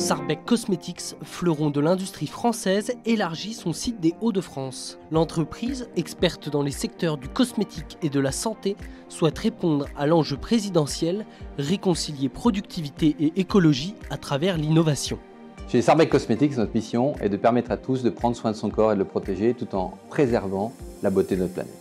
Sarbec Cosmetics, fleuron de l'industrie française, élargit son site des Hauts-de-France. L'entreprise, experte dans les secteurs du cosmétique et de la santé, souhaite répondre à l'enjeu présidentiel, réconcilier productivité et écologie à travers l'innovation. Chez Sarbec Cosmetics, notre mission est de permettre à tous de prendre soin de son corps et de le protéger tout en préservant la beauté de notre planète.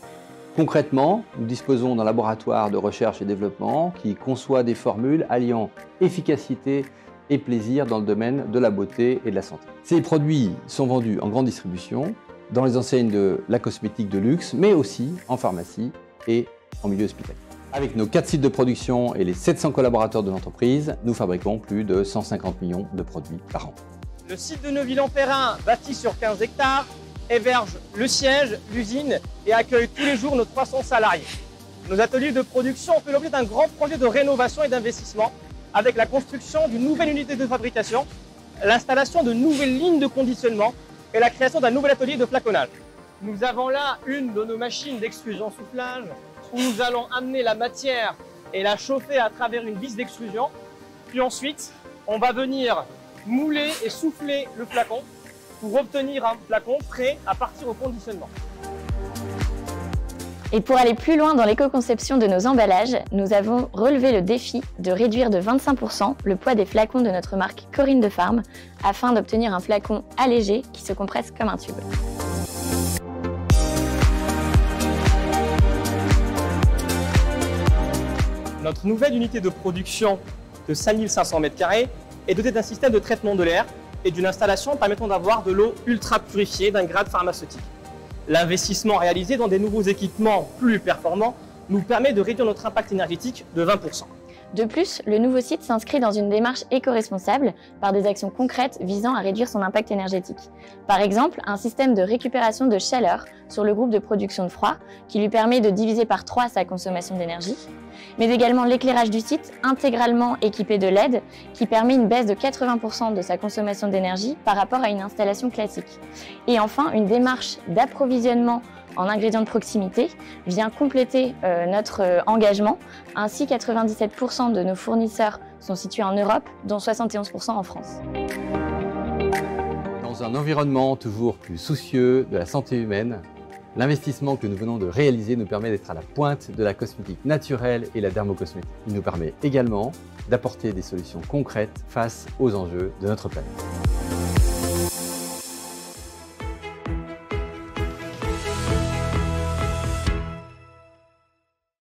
Concrètement, nous disposons d'un laboratoire de recherche et développement qui conçoit des formules alliant efficacité et plaisir dans le domaine de la beauté et de la santé. Ces produits sont vendus en grande distribution, dans les enseignes de la cosmétique de luxe, mais aussi en pharmacie et en milieu hospitalier. Avec nos 4 sites de production et les 700 collaborateurs de l'entreprise, nous fabriquons plus de 150 millions de produits par an. Le site de Neuville-en-Perrin, bâti sur 15 hectares, héberge le siège, l'usine et accueille tous les jours nos 300 salariés. Nos ateliers de production ont fait l'objet d'un grand projet de rénovation et d'investissement avec la construction d'une nouvelle unité de fabrication, l'installation de nouvelles lignes de conditionnement et la création d'un nouvel atelier de flaconnage. Nous avons là une de nos machines d'extrusion soufflage où nous allons amener la matière et la chauffer à travers une vis d'extrusion. Puis ensuite, on va venir mouler et souffler le flacon pour obtenir un flacon prêt à partir au conditionnement. Et pour aller plus loin dans l'éco-conception de nos emballages, nous avons relevé le défi de réduire de 25% le poids des flacons de notre marque Corinne de Farm afin d'obtenir un flacon allégé qui se compresse comme un tube. Notre nouvelle unité de production de 5500 m² est dotée d'un système de traitement de l'air et d'une installation permettant d'avoir de l'eau ultra purifiée d'un grade pharmaceutique. L'investissement réalisé dans des nouveaux équipements plus performants nous permet de réduire notre impact énergétique de 20%. De plus, le nouveau site s'inscrit dans une démarche éco-responsable par des actions concrètes visant à réduire son impact énergétique. Par exemple, un système de récupération de chaleur sur le groupe de production de froid qui lui permet de diviser par 3 sa consommation d'énergie, mais également l'éclairage du site intégralement équipé de LED qui permet une baisse de 80% de sa consommation d'énergie par rapport à une installation classique. Et enfin, une démarche d'approvisionnement en ingrédients de proximité vient compléter notre engagement. Ainsi, 97% de nos fournisseurs sont situés en Europe, dont 71% en France. Dans un environnement toujours plus soucieux de la santé humaine, l'investissement que nous venons de réaliser nous permet d'être à la pointe de la cosmétique naturelle et la dermocosmétique. Il nous permet également d'apporter des solutions concrètes face aux enjeux de notre planète.